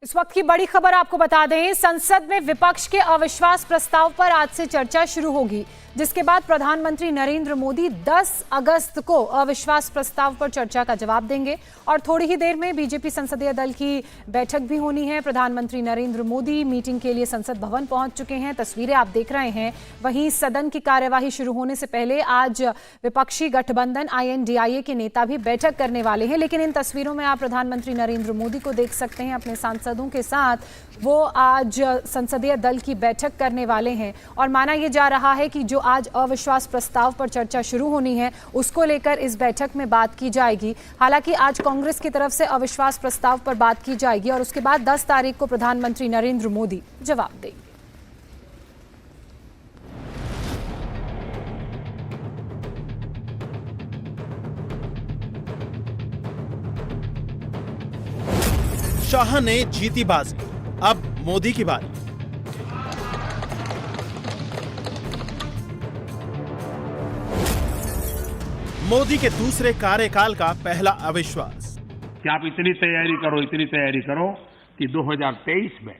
इस वक्त की बड़ी खबर आपको बता दें, संसद में विपक्ष के अविश्वास प्रस्ताव पर आज से चर्चा शुरू होगी, जिसके बाद प्रधानमंत्री नरेंद्र मोदी 10 अगस्त को अविश्वास प्रस्ताव पर चर्चा का जवाब देंगे और थोड़ी ही देर में बीजेपी संसदीय दल की बैठक भी होनी है। प्रधानमंत्री नरेंद्र मोदी मीटिंग के लिए संसद भवन पहुंच चुके हैं, तस्वीरें आप देख रहे हैं। वहीं सदन की कार्यवाही शुरू होने से पहले आज विपक्षी गठबंधन INDIA के नेता भी बैठक करने वाले हैं, लेकिन इन तस्वीरों में आप प्रधानमंत्री नरेंद्र मोदी को देख सकते हैं अपने सांसदों के साथ। वो आज संसदीय दल की बैठक करने वाले हैं और माना यह जा रहा है कि जो आज अविश्वास प्रस्ताव पर चर्चा शुरू होनी है उसको लेकर इस बैठक में बात की जाएगी। हालांकि आज कांग्रेस की तरफ से अविश्वास प्रस्ताव पर बात की जाएगी और उसके बाद 10 तारीख को प्रधानमंत्री नरेंद्र मोदी जवाब देंगे। शाह ने जीती बाजी, अब मोदी की बारी। मोदी के दूसरे कार्यकाल का पहला अविश्वास। कि आप इतनी तैयारी करो कि 2023 में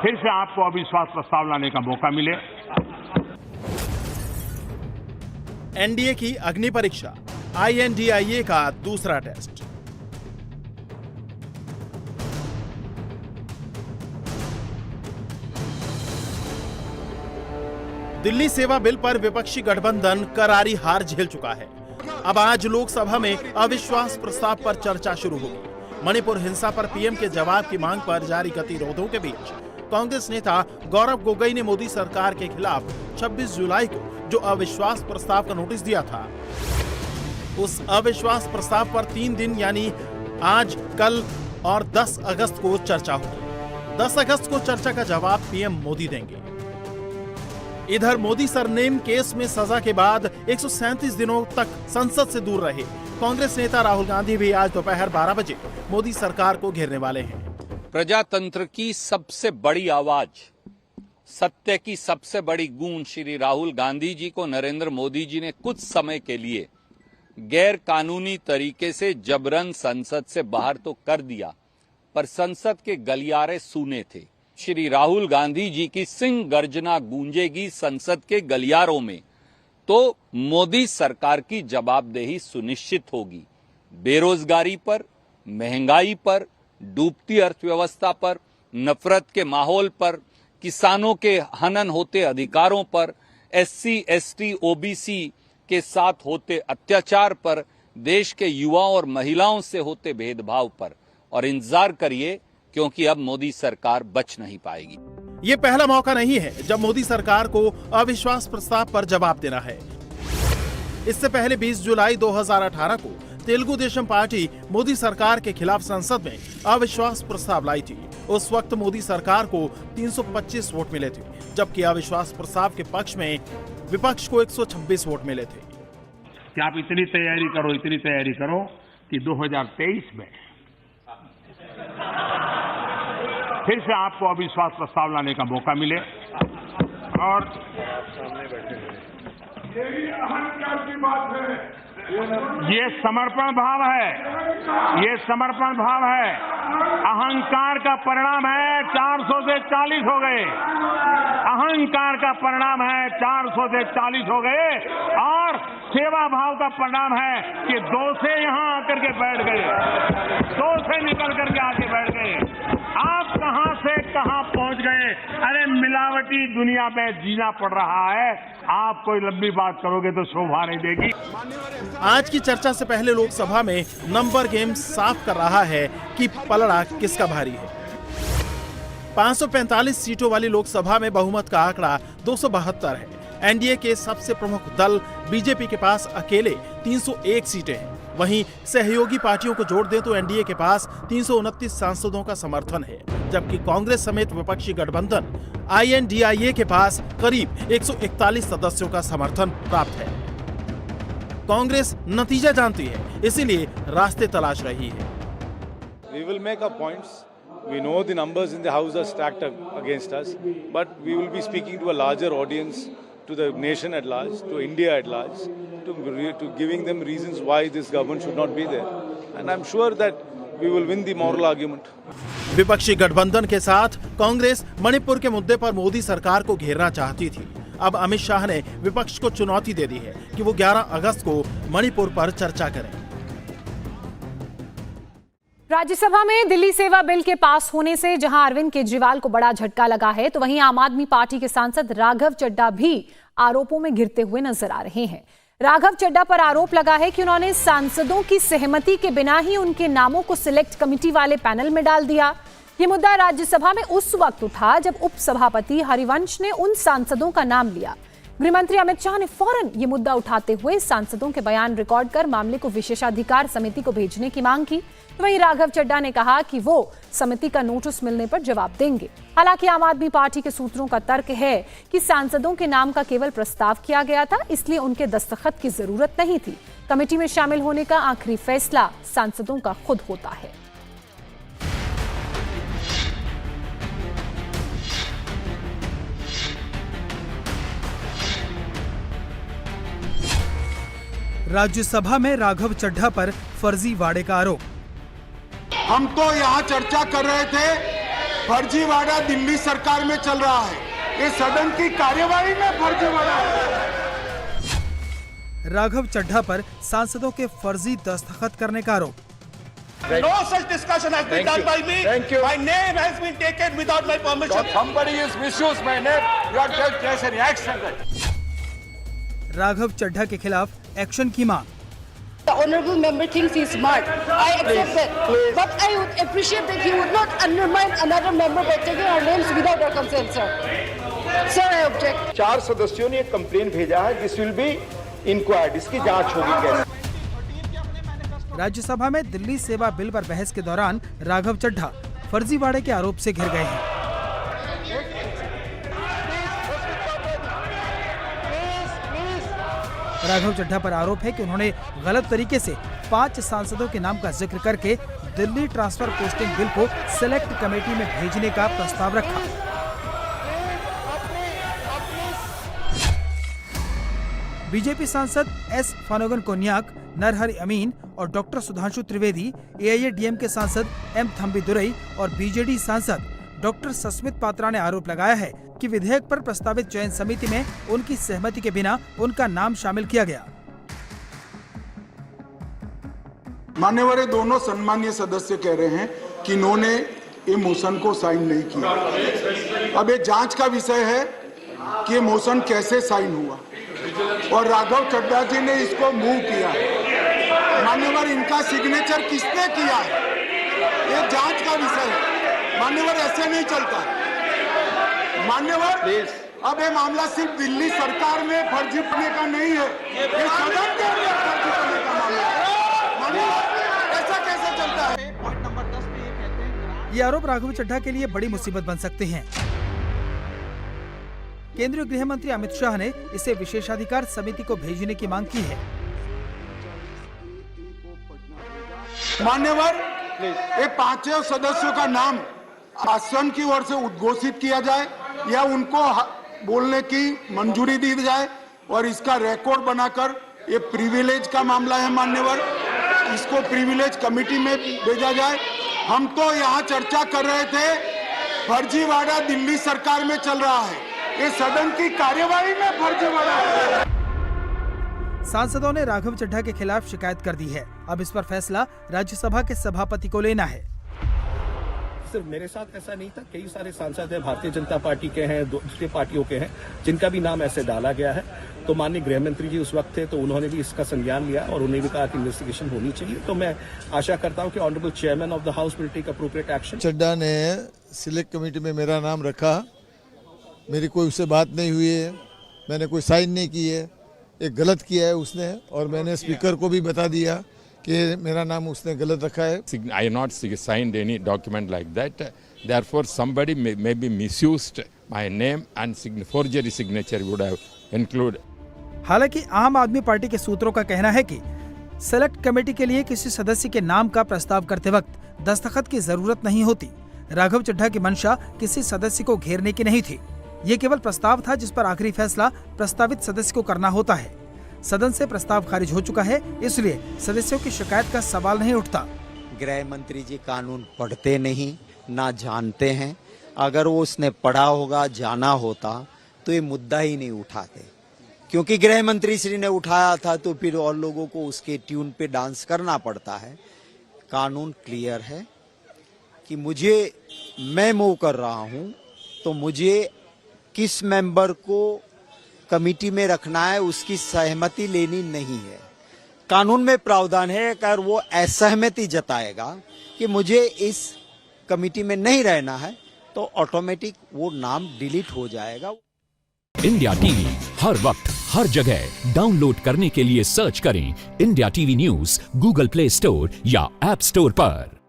फिर से आपको अविश्वास प्रस्ताव लाने का मौका मिले। एनडीए की अग्नि परीक्षा, INDIA का दूसरा टेस्ट। दिल्ली सेवा बिल पर विपक्षी गठबंधन करारी हार झेल चुका है। अब आज लोकसभा में अविश्वास प्रस्ताव पर चर्चा शुरू होगी। मणिपुर हिंसा पर पीएम के जवाब की मांग पर जारी गतिरोधों के बीच कांग्रेस नेता गौरव गोगोई ने मोदी सरकार के खिलाफ 26 जुलाई को जो अविश्वास प्रस्ताव का नोटिस दिया था, उस अविश्वास प्रस्ताव पर 3 दिन यानी आज, कल और 10 अगस्त को चर्चा होगी। 10 अगस्त को चर्चा का जवाब पीएम मोदी देंगे। इधर मोदी सरनेम केस में सजा के बाद 137 दिनों तक संसद से दूर रहे कांग्रेस नेता राहुल गांधी भी आज दोपहर 12 बजे मोदी सरकार को घेरने वाले हैं। प्रजातंत्र की सबसे बड़ी आवाज, सत्य की सबसे बड़ी गूंज श्री राहुल गांधी जी को नरेंद्र मोदी जी ने कुछ समय के लिए गैर कानूनी तरीके से जबरन संसद से बाहर तो कर दिया, पर संसद के गलियारे सूने थे। श्री राहुल गांधी जी की सिंह गर्जना गूंजेगी संसद के गलियारों में, तो मोदी सरकार की जवाबदेही सुनिश्चित होगी। बेरोजगारी पर, महंगाई पर, डूबती अर्थव्यवस्था पर, नफरत के माहौल पर, किसानों के हनन होते अधिकारों पर, SC, ST, OBC के साथ होते अत्याचार पर, देश के युवाओं और महिलाओं से होते भेदभाव पर। और इंतजार करिए, क्योंकि अब मोदी सरकार बच नहीं पाएगी। ये पहला मौका नहीं है जब मोदी सरकार को अविश्वास प्रस्ताव पर जवाब देना है। इससे पहले 20 जुलाई 2018 को तेलुगु देशम पार्टी मोदी सरकार के खिलाफ संसद में अविश्वास प्रस्ताव लाई थी। उस वक्त मोदी सरकार को 325 वोट मिले थे, जबकि अविश्वास प्रस्ताव के पक्ष में विपक्ष को 126 वोट मिले थे। कि आप इतनी तैयारी करो कि 2023 में फिर से आपको अविश्वास प्रस्ताव लाने का मौका मिले। और अहंकार की बात है, ये समर्पण भाव है, अहंकार का परिणाम है 400 से 40 हो गए। अहंकार का परिणाम है 400 से 40 हो गए और सेवा भाव का परिणाम है कि 2 से यहां आकर के बैठ गए, 2 से निकल करके आके बैठ गए। आप कहां से कहां पहुंच गए। अरे मिलावटी दुनिया में जीना पड़ रहा है। आप कोई लंबी बात करोगे तो शोभा नहीं देगी। आज की चर्चा से पहले लोकसभा में नंबर गेम साफ कर रहा है कि पलड़ा किसका भारी है। 545 सीटों वाली लोकसभा में बहुमत का आंकड़ा 272 है। एनडीए के सबसे प्रमुख दल बीजेपी के पास अकेले 301 सीटें हैं। वहीं सहयोगी पार्टियों को जोड़ दें तो एनडीए के पास 329 सांसदों का समर्थन है, जबकि कांग्रेस समेत विपक्षी गठबंधन INDIA के पास करीब 141 सदस्यों का समर्थन प्राप्त है। कांग्रेस नतीजा जानती है, इसीलिए रास्ते तलाश रही है। We will make our points. We know the numbers in the house are stacked against us, but we will be speaking to a larger audience, to the nation at large, to India at large, to giving them reasons why this government should not be there. And I'm sure that we will win the moral argument. विपक्षी गठबंधन के साथ कांग्रेस मणिपुर के मुद्दे पर मोदी सरकार को घेरना चाहती थी। अब अमित शाह ने विपक्ष को चुनौती दे दी है कि वो 11 अगस्त को मणिपुर पर चर्चा करें। राज्यसभा में दिल्ली सेवा बिल के पास होने से जहां अरविंद केजरीवाल को बड़ा झटका लगा है, तो वहीं आम आदमी पार्टी के सांसद राघव चड्ढा भी आरोपों में घिरते हुए नजर आ रहे हैं। राघव चड्ढा पर आरोप लगा है कि उन्होंने सांसदों की सहमति के बिना ही उनके नामों को सिलेक्ट कमेटी वाले पैनल में डाल दिया। ये मुद्दा राज्यसभा में उस वक्त उठा जब उपसभापति हरिवंश ने उन सांसदों का नाम लिया। गृहमंत्री अमित शाह ने फौरन ये मुद्दा उठाते हुए सांसदों के बयान रिकॉर्ड कर मामले को विशेषाधिकार समिति को भेजने की मांग की। वहीं राघव चड्ढा ने कहा कि वो समिति का नोटिस मिलने पर जवाब देंगे। हालांकि आम आदमी पार्टी के सूत्रों का तर्क है कि सांसदों के नाम का केवल प्रस्ताव किया गया था, इसलिए उनके दस्तखत की जरूरत नहीं थी। कमेटी में शामिल होने का आखिरी फैसला सांसदों का खुद होता है। राज्यसभा में राघव चड्ढा पर फर्जीवाड़े का आरोप। हम तो यहाँ चर्चा कर रहे थे, फर्जीवाड़ा दिल्ली सरकार में चल रहा है, ये सदन की कार्यवाही में फर्जीवाड़ा है। राघव चड्ढा पर सांसदों के फर्जी दस्तखत करने का आरोप। No such discussion has been done by me. Thank you. My name has been taken without my permission. Somebody has misused my name. You have to take an action. Raghav Chadha के खिलाफ एक्शन की मांग। The honourable member thinks he's smart. I accept that. But I would appreciate that he would not undermine another member by taking our names without our consent, sir. Sir, I object. 4 सदस्यों ने एक complain भेजा है, this will be inquired, इसकी जांच होगी कैसे। राज्यसभा में दिल्ली सेवा बिल पर बहस के दौरान राघव चड्ढा फर्जीवाड़े के आरोप से घिर गए हैं। राघव चड्ढा पर आरोप है कि उन्होंने गलत तरीके से 5 सांसदों के नाम का जिक्र करके दिल्ली ट्रांसफर पोस्टिंग बिल को सिलेक्ट कमेटी में भेजने का प्रस्ताव रखा। बीजेपी सांसद एस फानुगन कोन्याक, नरहरि अमीन और डॉक्टर सुधांशु त्रिवेदी, एआईएडीएमके सांसद एम थम्बीदुरई और बीजेडी सांसद डॉक्टर सस्मित पात्रा ने आरोप लगाया है कि विधेयक पर प्रस्तावित चयन समिति में उनकी सहमति के बिना उनका नाम शामिल किया गया। मान्यवर दोनों सम्मानीय सदस्य कह रहे हैं कि इन्होंने ये मोशन को साइन नहीं किया। अब ये जांच का विषय है कि ये मोशन कैसे साइन हुआ और राघव चड्ढा जी ने इसको मूव किया। मान्यवर इनका सिग्नेचर किसने किया है, ये जांच का विषय है। मान्यवर ऐसे नहीं चलता। मान्यवर अब ये मामला सिर्फ दिल्ली सरकार में फर्जी करने का नहीं है, ये सदन के अंदर फर्जी करने का मामला है। मान्यवर ऐसा कैसे चलता है। पॉइंट नंबर 10 पे ये कहते हैं ये आरोप राघव चड्ढा के लिए बड़ी मुसीबत बन सकते हैं। केंद्रीय गृह मंत्री अमित शाह ने इसे विशेषाधिकार समिति को भेजने की मांग की है। मान्यवर ये 5 सदस्यों का नाम आसन की ओर से उद्घोषित किया जाए या उनको बोलने की मंजूरी दी जाए और इसका रिकॉर्ड बनाकर, ये प्रिविलेज का मामला है मान्यवर, इसको प्रिविलेज कमेटी में भेजा जाए। हम तो यहाँ चर्चा कर रहे थे, फर्जीवाड़ा दिल्ली सरकार में चल रहा है, ये सदन की कार्यवाही में फर्जीवाड़ा है। सांसदों ने राघव चड्ढा के खिलाफ शिकायत कर दी है। अब इस पर फैसला राज्यसभा के सभापति को लेना है। सिर्फ मेरे साथ ऐसा नहीं था, कई सारे सांसद हैं, भारतीय जनता पार्टी के हैं, दूसरी पार्टियों के हैं, जिनका भी नाम ऐसे डाला गया है। तो माननीय गृह मंत्री जी उस वक्त थे, तो उन्होंने भी इसका संज्ञान लिया और उन्हें भी कहा कि इन्वेस्टिगेशन होनी चाहिए। तो मैं आशा करता हूं कि honourable chairman of the house will take appropriate action. Chadha ने सिलेक्ट कमेटी में मेरा नाम रखा, मेरी कोई उससे बात नहीं हुई है, मैंने कोई साइन नहीं की है, एक गलत किया है उसने, और मैंने स्पीकर को भी बता दिया कि मेरा नाम उसने गलत रखा है। I have not signed any document like that. Therefore, somebody may be misused my name and forgery signature would have included. हालांकि आम आदमी पार्टी के सूत्रों का कहना है कि सेलेक्ट कमेटी के लिए किसी सदस्य के नाम का प्रस्ताव करते वक्त दस्तखत की जरूरत नहीं होती। राघव चड्ढा की मंशा किसी सदस्य को घेरने की नहीं थी, ये केवल प्रस्ताव था जिस पर आखिरी फैसला प्रस्तावित सदस्य को करना होता है। सदन से प्रस्ताव खारिज हो चुका है, इसलिए सदस्यों की शिकायत का सवाल नहीं उठता। गृह मंत्री जी कानून पढ़ते नहीं, ना जानते हैं। अगर वो उसने पढ़ा होगा, जाना होता तो ये मुद्दा ही नहीं उठाते, क्योंकि गृह मंत्री श्री ने उठाया था तो फिर और लोगों को उसके ट्यून पे डांस करना पड़ता है। कानून क्लियर है कि मैं मूव कर रहा हूं तो मुझे किस मेंबर को कमेटी में रखना है उसकी सहमति लेनी नहीं है। कानून में प्रावधान है अगर वो असहमति जताएगा कि मुझे इस कमेटी में नहीं रहना है तो ऑटोमेटिक वो नाम डिलीट हो जाएगा। इंडिया टीवी हर वक्त हर जगह डाउनलोड करने के लिए सर्च करें India TV news Google play store या ऐप स्टोर पर।